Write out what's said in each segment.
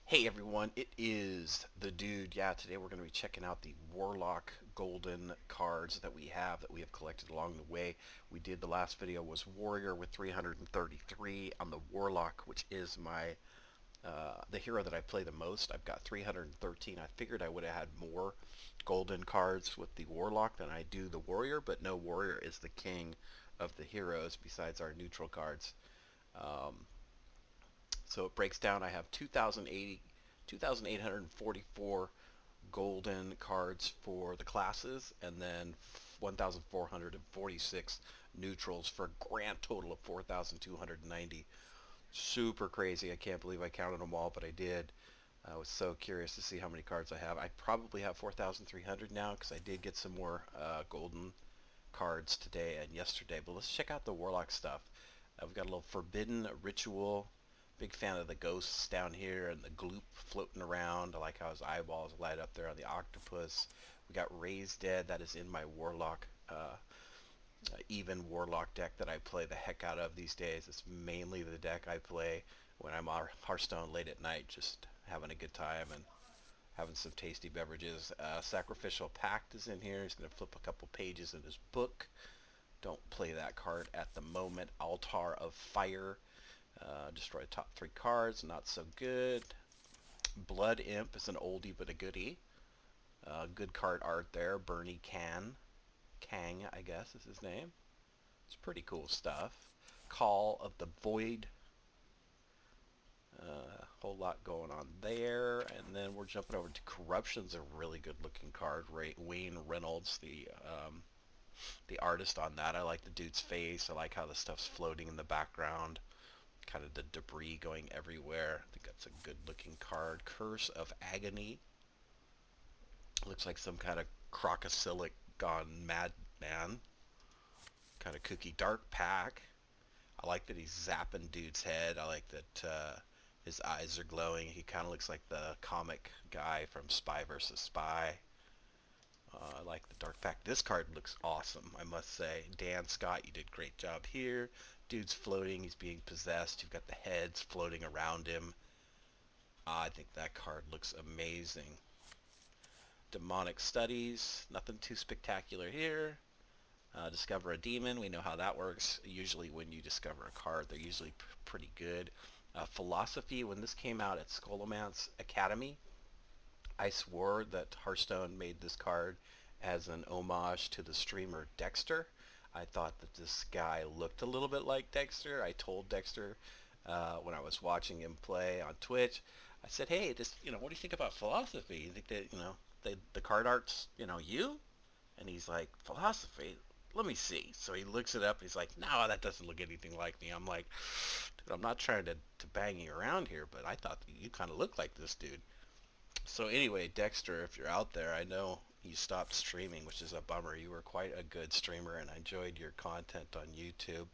Hey everyone, it is the dude. Yeah, today we're going to be checking out the Warlock golden cards that we have collected along the way. We did the last video was Warrior with 333 on the Warlock, which is my the hero that I play the most. I've got 313. I figured I would have had more golden cards with the Warlock than I do the Warrior, but no, Warrior is the king of the heroes besides our neutral cards. Um, so it breaks down. I have 2,844 golden cards for the classes, and then 1,446 neutrals for a grand total of 4,290. Super crazy. I can't believe I counted them all, but I did. I was so curious to see how many cards I have. I probably have 4,300 now because I did get some more golden cards today and yesterday. But let's check out the Warlock stuff. We've got a little Forbidden Ritual. Big fan of the ghosts down here and the gloop floating around. I like how his eyeballs light up there on the octopus. We got Raised Dead. That is in my Warlock, even Warlock deck that I play the heck out of these days. It's mainly the deck I play when I'm on Hearthstone late at night, just having a good time and having some tasty beverages. Sacrificial Pact is in here. He's going to flip a couple pages in his book. Don't play that card at the moment. Altar of Fire. Destroy top 3 cards, not so good. Blood Imp is an oldie but a goodie. Good card art there. Bernie Kang, I guess is his name. It's pretty cool stuff. Call of the Void. Whole lot going on there. And then we're jumping over to Corruption's a really good looking card. Wayne Reynolds, the artist on that. I like the dude's face. I like how the stuff's floating in the background. Kind of the debris going everywhere. I think that's a good looking card. Curse of Agony. Looks like some kind of crocosilic gone madman. Kind of kooky. Dark Pack. I like that he's zapping dude's head. I like that his eyes are glowing. He kind of looks like the comic guy from Spy vs. Spy. I like the Dark Pack. This card looks awesome, I must say. Dan Scott, you did a great job here. Dude's floating. He's being possessed. You've got the heads floating around him. I think that card looks amazing. Demonic Studies. Nothing too spectacular here. Discover a demon. We know how that works. Usually when you discover a card, they're usually pretty good. Philosophy. When this came out at Scholomance Academy, I swore that Hearthstone made this card as an homage to the streamer Dexter. I thought that this guy looked a little bit like Dexter. I told Dexter when I was watching him play on Twitch, I said, "Hey, what do you think about philosophy? You think that, the card art's, you?" And he's like, "Philosophy? Let me see." So he looks it up. He's like, "No, that doesn't look anything like me." I'm like, "Dude, I'm not trying to bang you around here, but I thought that you kind of looked like this dude." So anyway, Dexter, if you're out there, I know you stopped streaming, which is a bummer. You were quite a good streamer, and I enjoyed your content on YouTube.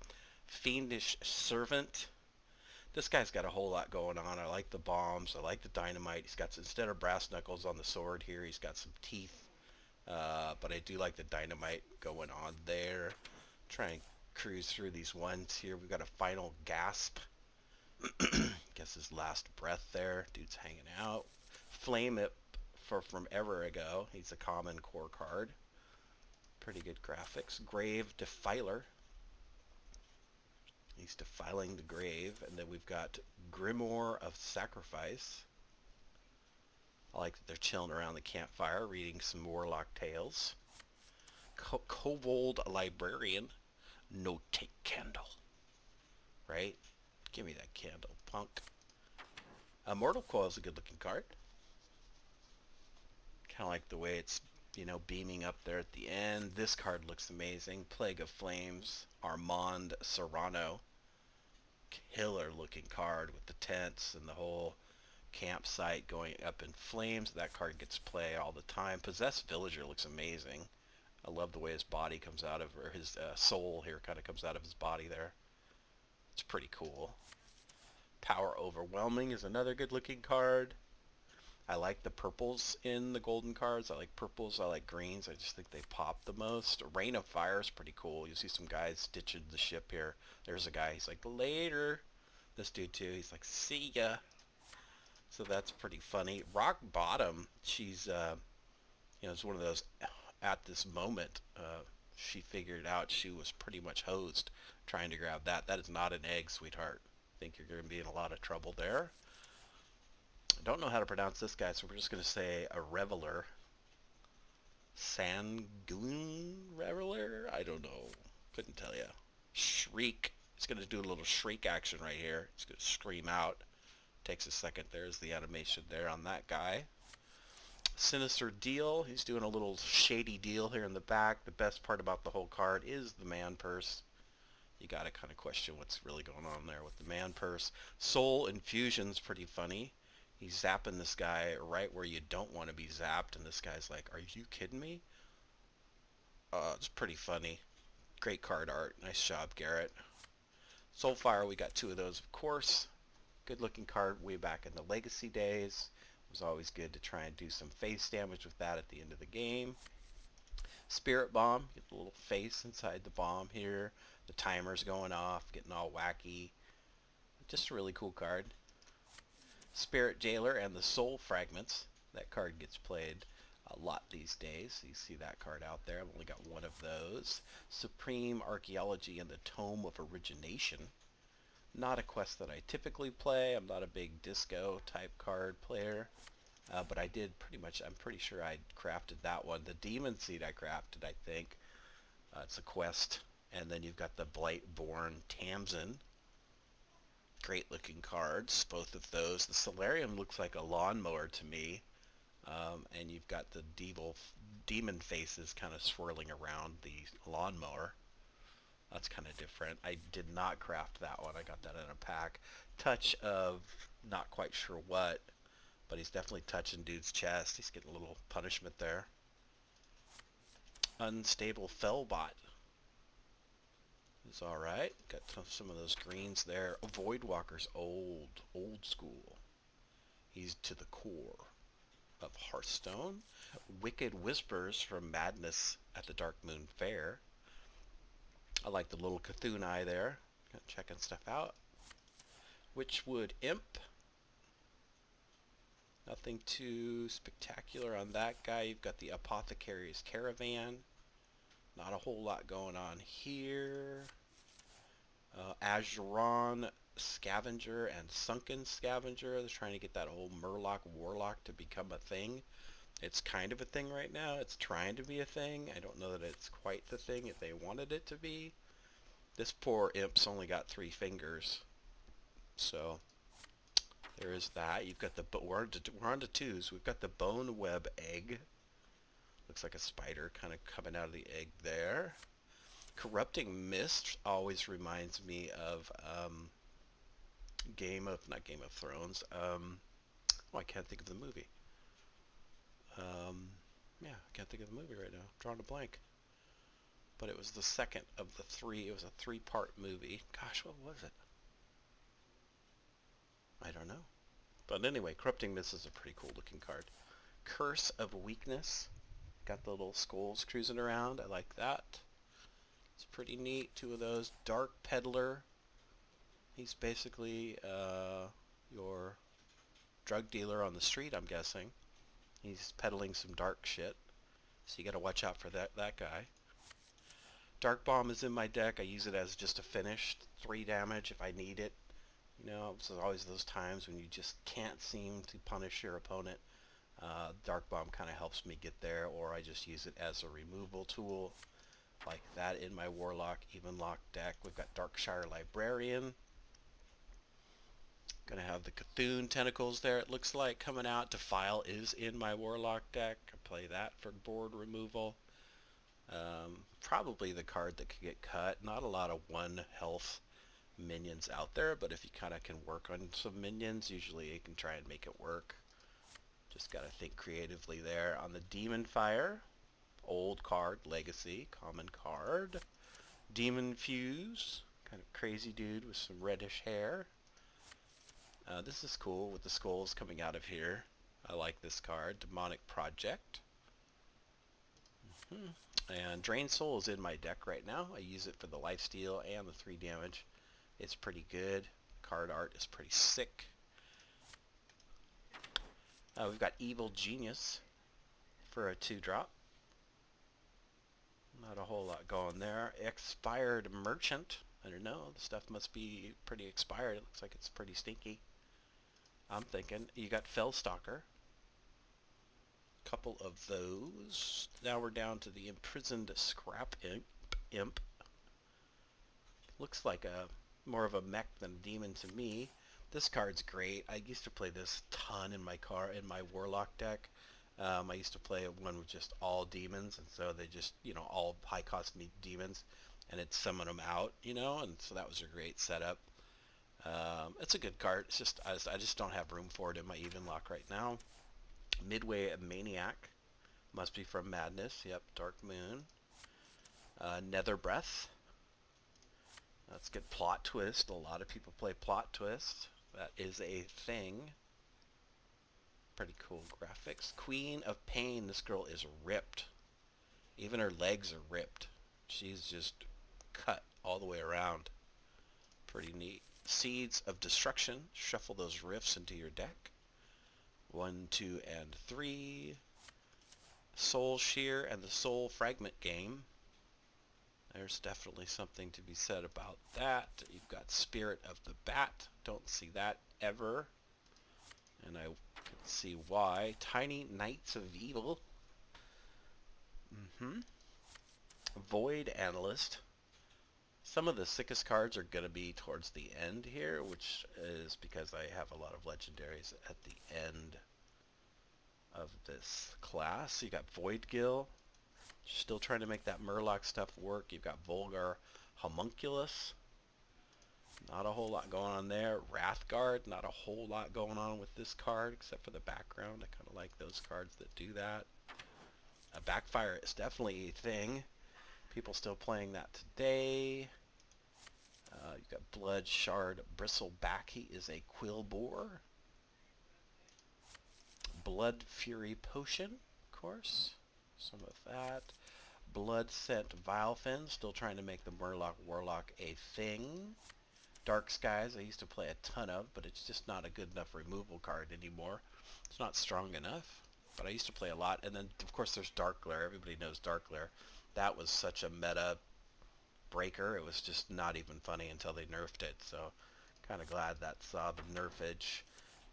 Fiendish Servant. This guy's got a whole lot going on. I like the bombs. I like the dynamite. He's got, instead of brass knuckles on the sword here, he's got some teeth. But I do like the dynamite going on there. Try and cruise through these ones here. We've got a final gasp. Guess his last breath there. Dude's hanging out. Flame It from ever ago. He's a common core card. Pretty good graphics. Grave Defiler. He's defiling the grave. And then we've got Grimoire of Sacrifice. I like that they're chilling around the campfire reading some Warlock tales. Kobold Librarian. No take candle. Right? Give me that candle, punk. Mortal Coil is a good looking card. Kind of like the way it's, beaming up there at the end. This card looks amazing. Plague of Flames. Armand Serrano. Killer looking card with the tents and the whole campsite going up in flames. That card gets play all the time. Possessed Villager looks amazing. I love the way his body comes out of, or his soul here kind of comes out of his body there. It's pretty cool. Power Overwhelming is another good looking card. I like the purples in the golden cards. I like purples. I like greens. I just think they pop the most. Rain of Fire is pretty cool. You see some guys ditching the ship here. There's a guy. He's like, later. This dude too. He's like, see ya. So that's pretty funny. Rock Bottom, she's, it's one of those, at this moment, she figured out she was pretty much hosed trying to grab that. That is not an egg, sweetheart. I think you're going to be in a lot of trouble there. I don't know how to pronounce this guy, so we're just going to say a Reveler. Sanguine Reveler? I don't know. Couldn't tell you. Shriek. It's going to do a little shriek action right here. It's going to scream out. Takes a second. There's the animation there on that guy. Sinister Deal. He's doing a little shady deal here in the back. The best part about the whole card is the man purse. You got to kind of question what's really going on there with the man purse. Soul Infusion's pretty funny. He's zapping this guy right where you don't want to be zapped, and this guy's like, are you kidding me? It's pretty funny. Great card art. Nice job, Garrett. Soulfire, we got two of those, of course. Good looking card way back in the Legacy days. It was always good to try and do some face damage with that at the end of the game. Spirit Bomb, get the little face inside the bomb here. The timer's going off, getting all wacky. Just a really cool card. Spirit Jailer and the Soul Fragments. That card gets played a lot these days. You see that card out there. I've only got one of those. Supreme Archaeology and the Tome of Origination. Not a quest that I typically play. I'm not a big disco type card player. But I did pretty much, I'm pretty sure I crafted that one. The Demon Seed I crafted, I think. It's a quest. And then you've got the Blightborn Tamsin. Great looking cards, both of those. The Solarium looks like a lawnmower to me. And you've got the demon faces kind of swirling around the lawnmower. That's kind of different. I did not craft that one. I got that in a pack. Touch of not quite sure what, but he's definitely touching dude's chest. He's getting a little punishment there. Unstable Fellbot is alright. Got some of those greens there. Voidwalker's old school. He's to the core of Hearthstone. Wicked Whispers from Madness at the Dark Moon Fair. I like the little Cthulhu eye there. Checking stuff out. Witchwood Imp. Nothing too spectacular on that guy. You've got the Apothecary's Caravan. Not a whole lot going on here. Azuron Scavenger and Sunken Scavenger. They're trying to get that old Murloc Warlock to become a thing. It's kind of a thing right now. It's trying to be a thing. I don't know that it's quite the thing if they wanted it to be. This poor imp's only got 3 fingers. So there is that. You've got the, we're on to 2s. We've got the Bone Web Egg. Looks like a spider kind of coming out of the egg there. Corrupting Mist always reminds me of not Game of Thrones. I can't think of the movie. Yeah, I can't think of the movie right now. I'm drawing a blank. But it was the second of the 3. It was a 3-part movie. Gosh, what was it? I don't know. But anyway, Corrupting Mist is a pretty cool looking card. Curse of Weakness. Got the little skulls cruising around. I like that. It's pretty neat. 2 of those. Dark Peddler. He's basically your drug dealer on the street, I'm guessing. He's peddling some dark shit. So you gotta watch out for that guy. Dark Bomb is in my deck. I use it as just a finish. 3 damage if I need it. You know, there's always those times when you just can't seem to punish your opponent. Dark Bomb kind of helps me get there, or I just use it as a removal tool. Like that in my Warlock, Even Lock deck. We've got Darkshire Librarian. Gonna have the Cthulhu Tentacles there, it looks like, coming out. Defile is in my Warlock deck. I play that for board removal. Probably the card that could get cut. Not a lot of 1 health minions out there, but if you kind of can work on some minions, usually you can try and make it work. Just gotta think creatively there. On the Demon Fire, old card, Legacy, common card. Demon Fuse, kind of crazy dude with some reddish hair. This is cool with the skulls coming out of here. I like this card. Demonic Project. And Drain Soul is in my deck right now. I use it for the lifesteal and the 3 damage. It's pretty good. Card art is pretty sick. We've got Evil Genius for a 2-drop. Not a whole lot going there. Expired Merchant. I don't know. The stuff must be pretty expired. It looks like it's pretty stinky. I'm thinking. You got Fellstalker. Couple of those. Now we're down to the Imprisoned Scrap Imp. Looks like a more of a mech than a demon to me. This card's great. I used to play this ton in my Warlock deck. I used to play one with just all demons, and so they just, all high cost demons, and it'd summon them out, and so that was a great setup. It's a good card. It's just I just don't have room for it in my even lock right now. Midway Maniac, must be from Madness. Yep, Dark Moon. Nether Breath. Let's get Plot Twist. A lot of people play Plot Twist. That is a thing. Pretty cool graphics. Queen of Pain. This girl is ripped. Even her legs are ripped. She's just cut all the way around. Pretty neat. Seeds of Destruction. Shuffle those rifts into your deck. 1, 2, and 3. Soul Shear and the Soul Fragment game. There's definitely something to be said about that. You've got Spirit of the Bat. Don't see that ever. And I can see why. Tiny Knights of Evil. Void Analyst. Some of the sickest cards are going to be towards the end here, which is because I have a lot of legendaries at the end of this class. You got Void Gill. Still trying to make that Murloc stuff work. You've got Vulgar Homunculus. Not a whole lot going on there. Wrathguard. Not a whole lot going on with this card except for the background. I kind of like those cards that do that. Backfire is definitely a thing. People still playing that today. You've got Blood Shard Bristleback. He is a Quillboar. Blood Fury Potion, of course. Some of that. Blood Scent Vilefin. Still trying to make the Murloc Warlock a thing. Dark Skies I used to play a ton of, but it's just not a good enough removal card anymore. It's not strong enough, but I used to play a lot. And then, of course, there's Dark Glare. Everybody knows Dark Glare. That was such a meta breaker. It was just not even funny until they nerfed it. So, kind of glad that saw the nerfage.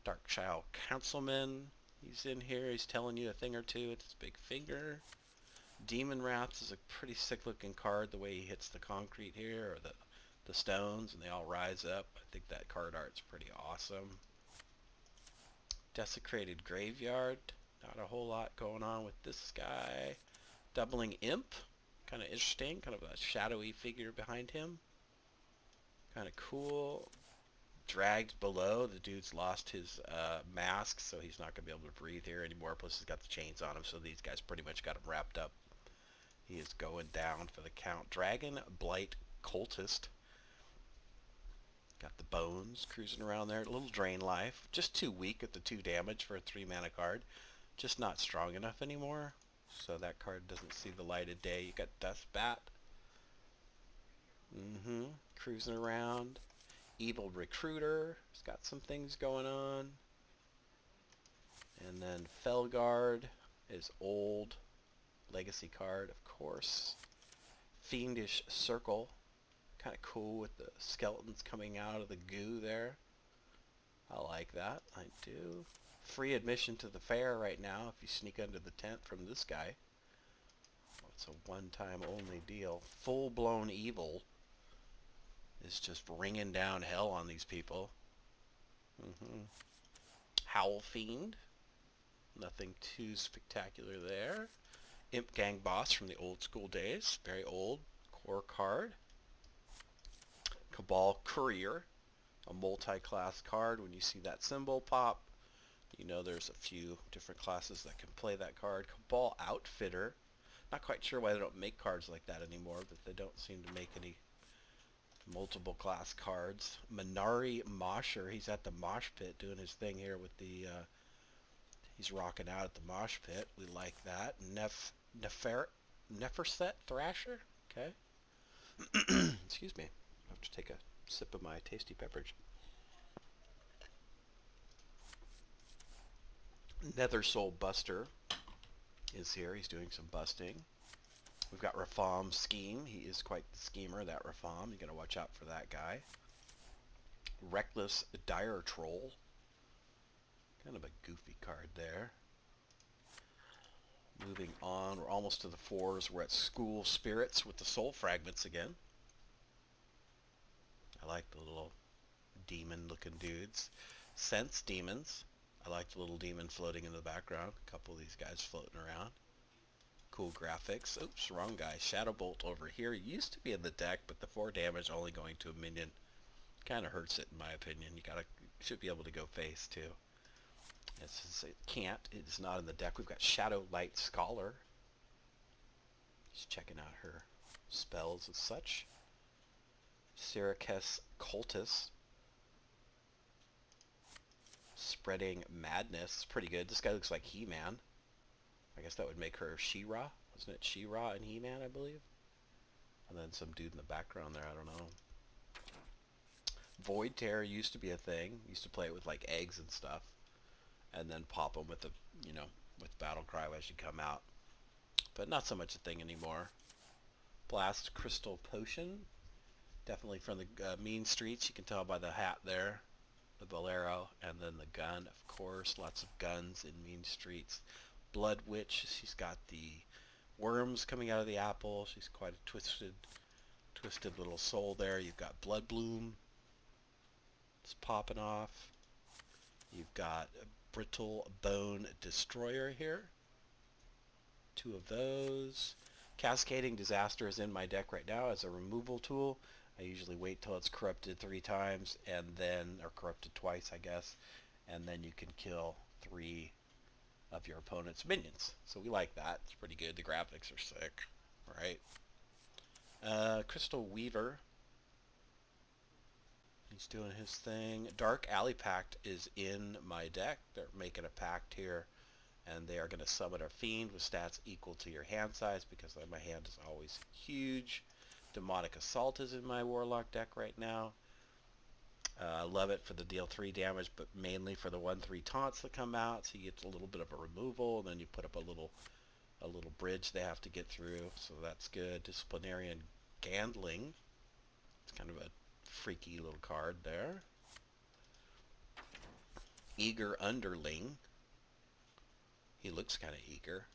Darkchild Councilman. He's in here. He's telling you a thing or two with his big finger. Demon Wraths is a pretty sick looking card. The way he hits the concrete here, or the stones, and they all rise up. I think that card art's pretty awesome. Desecrated Graveyard. Not a whole lot going on with this guy. Doubling Imp. Kind of interesting. Kind of a shadowy figure behind him. Kind of cool. Dragged Below. The dude's lost his mask, so he's not going to be able to breathe here anymore. Plus he's got the chains on him, so these guys pretty much got him wrapped up. He is going down for the count. Dragon Blight Cultist. Got the bones cruising around there. A little drain life. Just too weak at the 2 damage for a 3 mana card. Just not strong enough anymore. So that card doesn't see the light of day. You got Dustbat. Cruising around. Evil Recruiter. It's got some things going on. And then Felguard is old. Legacy card, of course. Fiendish Circle. Kind of cool with the skeletons coming out of the goo there. I like that. I do. Free admission to the fair right now if you sneak under the tent from this guy. It's a one-time only deal. Full-blown evil is just ringing down hell on these people. Howl Fiend. Nothing too spectacular there. Imp Gang Boss from the old school days. Very old core card. Cabal Courier. A multi-class card. When you see that symbol pop, you know there's a few different classes that can play that card. Cabal Outfitter. Not quite sure why they don't make cards like that anymore, but they don't seem to make any multiple class cards. Minari Mosher. He's at the mosh pit doing his thing here with the... he's rocking out at the mosh pit. We like that. Neferset Thrasher. Okay. Excuse me. I have to take a sip of my tasty beverage. Nether Soul Buster is here. He's doing some busting. We've got Rafam Scheme. He is quite the schemer, that Rafam. You gotta watch out for that guy. Reckless Dire Troll. Kind of a goofy card there. Moving on, we're almost to the 4s. We're at School Spirits with the Soul Fragments again. I like the little demon-looking dudes. Sense Demons. I like the little demon floating in the background. A couple of these guys floating around. Cool graphics. Oops, wrong guy. Shadow Bolt over here. Used to be in the deck, but the 4 damage only going to a minion kind of hurts it in my opinion. You should be able to go face too. It can't. It is not in the deck. We've got Shadow Light Scholar. Just checking out her spells and such. Jaraxxus Cultist. Spreading Madness. Pretty good. This guy looks like He-Man. I guess that would make her She-Ra. Wasn't it She-Ra and He-Man, I believe? And then some dude in the background there. I don't know. Void Terror used to be a thing. Used to play it with like eggs and stuff. And then pop them with the, with Battle Cry as you come out. But not so much a thing anymore. Blast Crystal Potion. Definitely from the mean streets. You can tell by the hat there. The bolero. And then the gun, of course. Lots of guns in mean streets. Blood Witch. She's got the worms coming out of the apple. She's quite a twisted little soul there. You've got Blood Bloom. It's popping off. You've got Brittle Bone Destroyer here. 2 of those. Cascading Disaster is in my deck right now as a removal tool. I usually wait till it's corrupted 3 times and then, or corrupted twice I guess, and then you can kill 3 of your opponent's minions. So we like that. It's pretty good. The graphics are sick. Alright. Crystal Weaver. He's doing his thing. Dark Alley Pact is in my deck. They're making a pact here. And they are going to summon a fiend with stats equal to your hand size because my hand is always huge. Demonic Assault is in my Warlock deck right now. I love it for the deal 3 damage, but mainly for the 1/3 taunts that come out. So you get a little bit of a removal, and then you put up a little bridge they have to get through. So that's good. Disciplinarian Gandling. It's kind of a freaky little card there. Eager Underling. He looks kind of eager.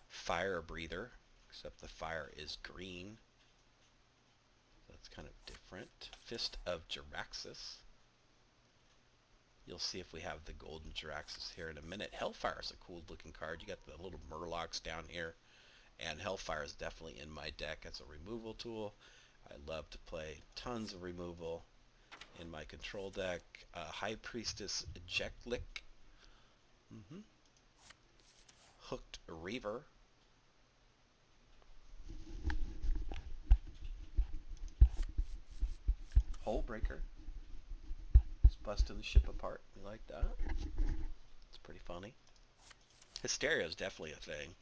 Fire Breather, except the fire is green. That's kind of different. Fist of Jaraxxus. You'll see if we have the golden Jaraxxus here in a minute. Hellfire is a cool looking card. You got the little Murlocs down here. And Hellfire is definitely in my deck as a removal tool. I love to play tons of removal in my control deck. High Priestess Ejectlick. Hooked Reaver. Hullbreaker. It's busting the ship apart. We like that. It's pretty funny. Hysteria is definitely a thing.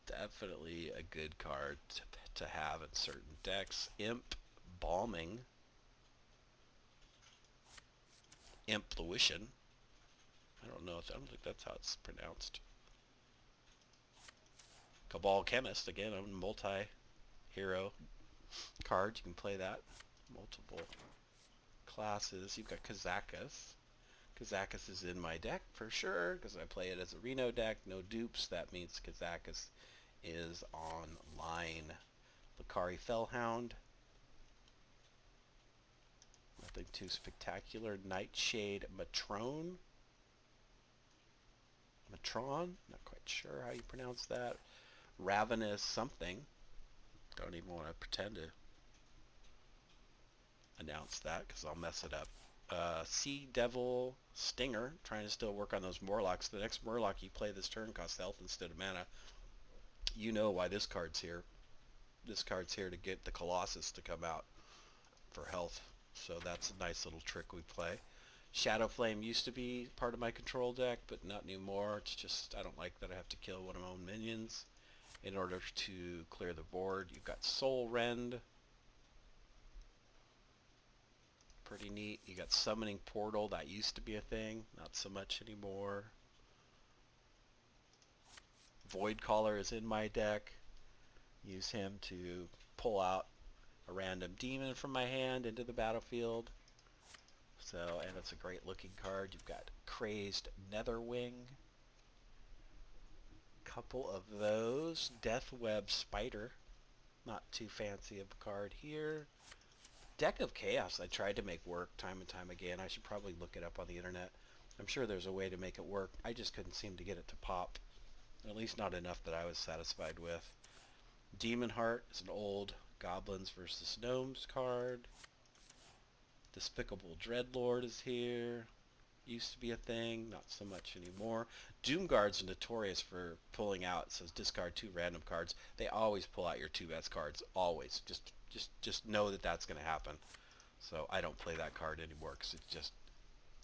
Definitely a good card to have in certain decks. Imp Balming. Impluition. I don't think that's how it's pronounced. Cabal Chemist, again, a multi-hero card. You can play that. Multiple classes. You've got Jaraxxus. Jaraxxus is in my deck for sure because I play it as a Reno deck. No dupes. That means Jaraxxus is online. Lucari Fellhound. Nothing too spectacular. Nightshade Matron. Not quite sure how you pronounce that. Ravenous something. Don't even want to pretend to announce that because I'll mess it up. Sea Devil Stinger. Trying to still work on those Morlocks. The next Murloc you play this turn costs health instead of mana. You know why this card's here. This card's here to get the Colossus to come out for health. So that's a nice little trick we play. Shadow Flame used to be part of my control deck, but not anymore. It's just, I don't like that I have to kill one of my own minions in order to clear the board. You've got Soul Rend. Pretty neat. You got Summoning Portal. That used to be a thing. Not so much anymore. Voidcaller is in my deck. Use him to pull out a random demon from my hand into the battlefield. So, and it's a great looking card. You've got Crazed Netherwing. Couple of those. Deathweb Spider. Not too fancy of a card here. Deck of Chaos I tried to make work time and time again. I should probably look it up on the internet. I'm sure there's a way to make it work. I just couldn't seem to get it to pop. At least not enough that I was satisfied with. Demon Heart is an old Goblins versus Gnomes card. Despicable Dreadlord is here. Used to be a thing, not so much anymore. Doomguard's notorious for pulling out. It says discard 2 random cards. They always pull out your 2 best cards. Always. Just know that that's going to happen. So I don't play that card anymore because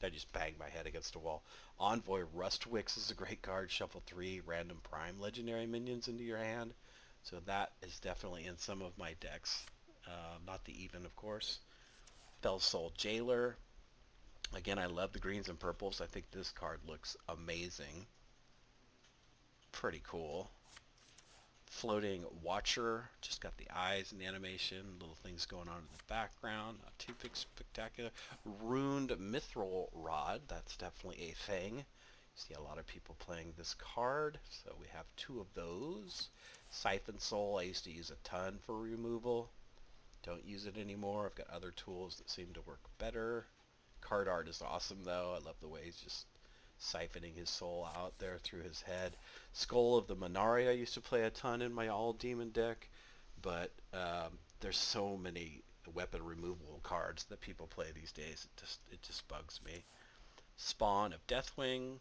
I just bang my head against a wall. Envoy Rustwix is a great card. Shuffle 3 random prime legendary minions into your hand. So that is definitely in some of my decks. Not the even, of course. Fellsoul Jailer. Again, I love the greens and purples. I think this card looks amazing. Pretty cool. Floating Watcher. Just got the eyes and the animation. Little things going on in the background. Not too big spectacular. Runed Mithril Rod. That's definitely a thing. You see a lot of people playing this card. So we have 2 of those. Siphon Soul. I used to use a ton for removal. Don't use it anymore. I've got other tools that seem to work better. Card art is awesome though. I love the way he's just siphoning his soul out there through his head. Skull of the Minari I used to play a ton in my all demon deck, but there's so many weapon removal cards that people play these days. It just bugs me. Spawn of Deathwing.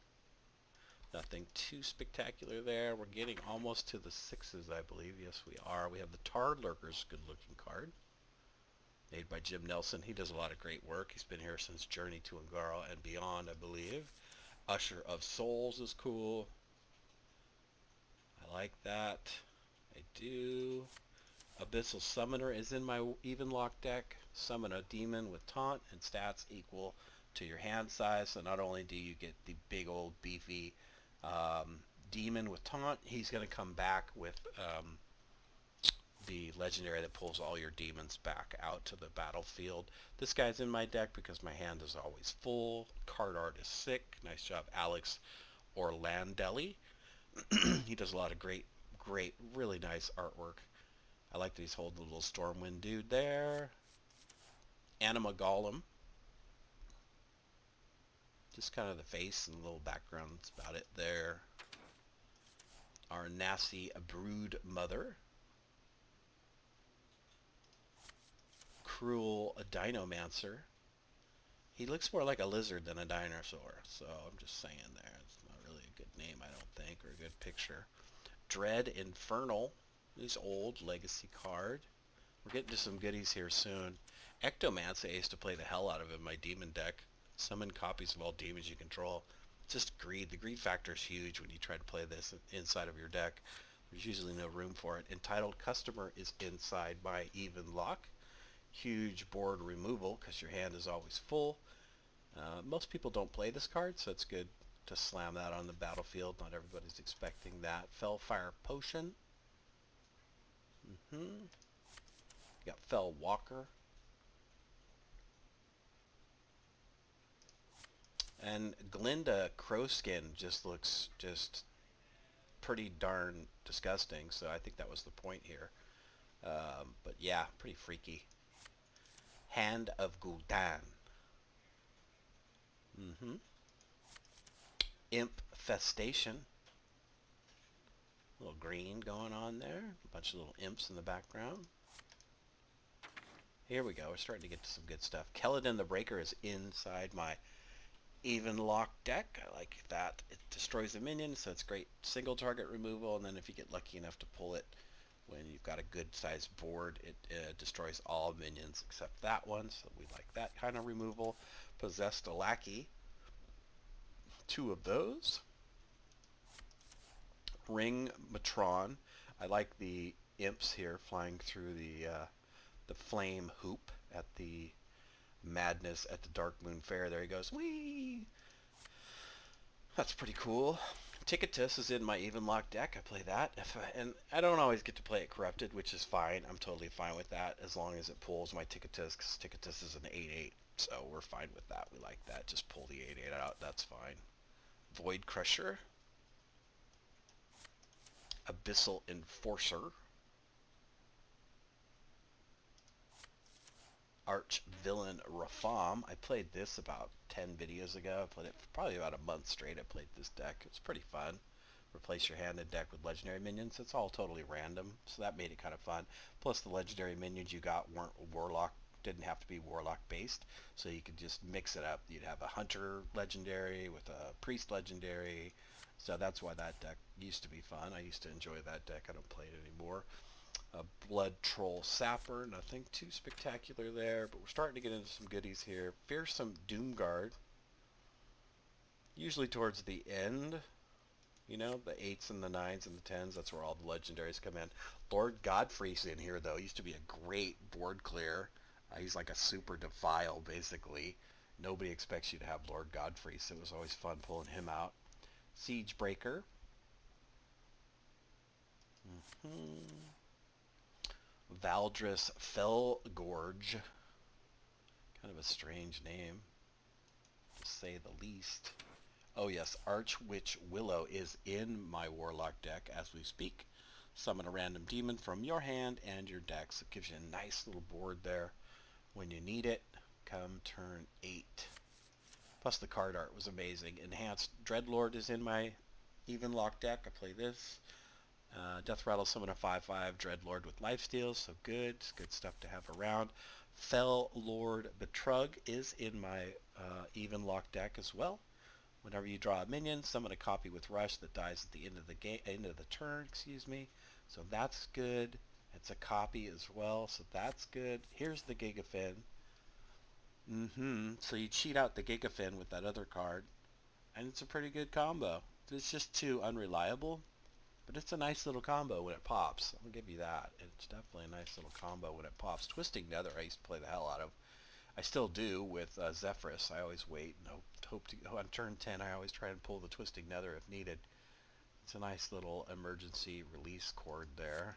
Nothing too spectacular there. We're getting almost to the 6s, I believe. Yes, we are. We have the Tar Lurkers, good looking card. Made by Jim Nelson. He does a lot of great work. He's been here since Journey to Ungara and beyond, I believe. Usher of Souls is cool. I like that. I do. Abyssal Summoner is in my even lock deck. Summon a demon with taunt and stats equal to your hand size. So not only do you get the big old beefy demon with taunt, he's going to come back with the legendary that pulls all your demons back out to the battlefield. This guy's in my deck because my hand is always full. Card art is sick. Nice job, Alex Orlandelli. He does a lot of great, really nice artwork. I like that he's holding the little Stormwind dude there. Anima Golem. Just kind of the face and the little background. That's about it there. Our Nasty Brood Mother. Cruel Dinomancer. He looks more like a lizard than a dinosaur, so I'm just saying there. It's not really a good name, I don't think, or a good picture. Dread Infernal. He's old, legacy card. We're getting to some goodies here soon. Ectomance, I used to play the hell out of in my demon deck. Summon copies of all demons you control. Just greed. The greed factor is huge when you try to play this inside of your deck. There's usually no room for it. Entitled Customer is inside my even lock. Huge board removal because your hand is always full. Most people don't play this card, so it's good to slam that on the battlefield. Not everybody's expecting that. Fellfire Potion. You got Fell Walker. And Glinda Crowskin just looks pretty darn disgusting, so I think that was the point here. But yeah, pretty freaky. Hand of Gul'dan. Imp Festation. A little green going on there. A bunch of little imps in the background. Here we go. We're starting to get to some good stuff. Keladin the Breaker is inside my even lock deck. I like that. It destroys a minion, so it's great single target removal, and then if you get lucky enough to pull it when you've got a good sized board, it destroys all minions except that one, so we like that kind of removal. Possessed a Lackey. 2 of those. Ring Matron. I like the imps here flying through the flame hoop at the madness at the Dark Moon Fair. There he goes. Whee! That's pretty cool. Ticketus is in my even lock deck. I play that, and I don't always get to play it corrupted, which is fine. I'm totally fine with that as long as it pulls my Ticketus, because Ticketus is an 8/8, so we're fine with that. We like that. Just pull the 8/8 out. That's fine. Void Crusher, Abyssal Enforcer, Arch Villain Rafam. I played this about 10 videos ago. I played it for probably about a month straight. I played this deck. It's pretty fun. Replace your hand and deck with legendary minions. It's all totally random, so that made it kind of fun. Plus the legendary minions you got weren't Warlock, didn't have to be Warlock based, so you could just mix it up. You'd have a Hunter legendary with a Priest legendary, so that's why that deck used to be fun. I used to enjoy that deck. I don't play it anymore. A Blood Troll Sapper, nothing too spectacular there, but we're starting to get into some goodies here. Fearsome Doomguard, usually towards the end. You know, the 8s and the 9s and the 10s, that's where all the legendaries come in. Lord Godfrey's in here, though. He used to be a great board clear. He's like a super defile, basically. Nobody expects you to have Lord Godfrey, so it was always fun pulling him out. Siegebreaker. Valdris Fellgorge. Kind of a strange name, to say the least. Oh yes, Archwitch Willow is in my Warlock deck as we speak. Summon a random demon from your hand and your deck. So it gives you a nice little board there when you need it come turn 8. Plus the card art was amazing. Enhanced Dreadlord is in my even lock deck. I play this. Death Rattle summon a 5/5 Dreadlord with lifesteal, so good. It's good stuff to have around. Fell Lord Betrug is in my even lock deck as well. Whenever you draw a minion, summon a copy with Rush that dies at the end of the turn, excuse me. So that's good. It's a copy as well, so that's good. Here's the Gigafin. So you cheat out the Gigafin with that other card, and it's a pretty good combo. It's just too unreliable, but it's a nice little combo when it pops. I'll give you that. It's definitely a nice little combo when it pops. Twisting Nether I used to play the hell out of. I still do with Zephyrus. I always wait and hope to on turn 10. I always try and pull the Twisting Nether if needed. It's a nice little emergency release cord there.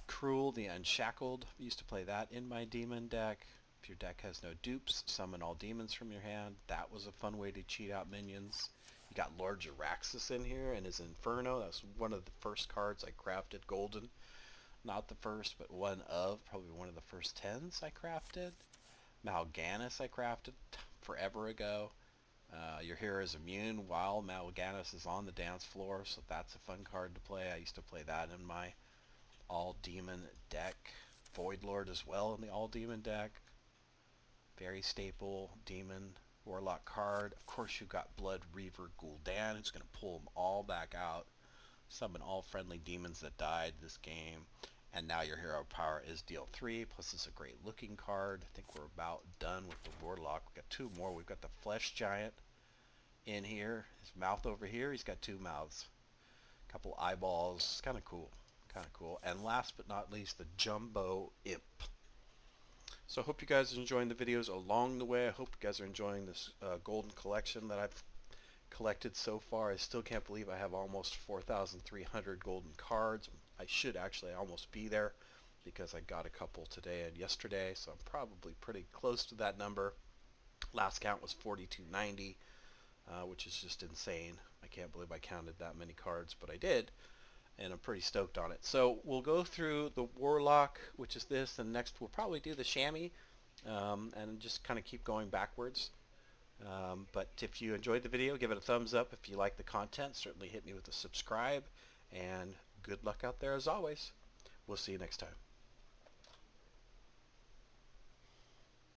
Cruel the Unshackled. I used to play that in my demon deck. If your deck has no dupes, summon all demons from your hand. That was a fun way to cheat out minions. You got Lord Jaraxxus in here and his Inferno. That was one of the first cards I crafted golden. Not the first, but probably one of the first 10s I crafted. Mal'Ganis I crafted forever ago. Your hero is immune while Mal'Ganis is on the dance floor, so that's a fun card to play. I used to play that in my all-demon deck. Voidlord as well in the all-demon deck. Very staple demon Warlock card. Of course you've got Blood Reaver Gul'dan, who's going to pull them all back out. Summon all friendly demons that died this game. And now your hero power is deal 3, plus it's a great looking card. I think we're about done with the Warlock. We've got 2 more. We've got the Flesh Giant in here. His mouth over here, he's got 2 mouths. A couple eyeballs. Kind of cool. Kind of cool. And last but not least, the Jumbo Imp. So I hope you guys are enjoying the videos along the way. I hope you guys are enjoying this golden collection that I've collected so far. I still can't believe I have almost 4,300 golden cards. I should actually almost be there because I got a couple today and yesterday, so I'm probably pretty close to that number. Last count was 4,290, which is just insane. I can't believe I counted that many cards, but I did, and I'm pretty stoked on it. So we'll go through the Warlock, which is this, and next we'll probably do the Chamois, and just kind of keep going backwards. But if you enjoyed the video, give it a thumbs up. If you like the content, certainly hit me with a subscribe, and good luck out there as always. We'll see you next time.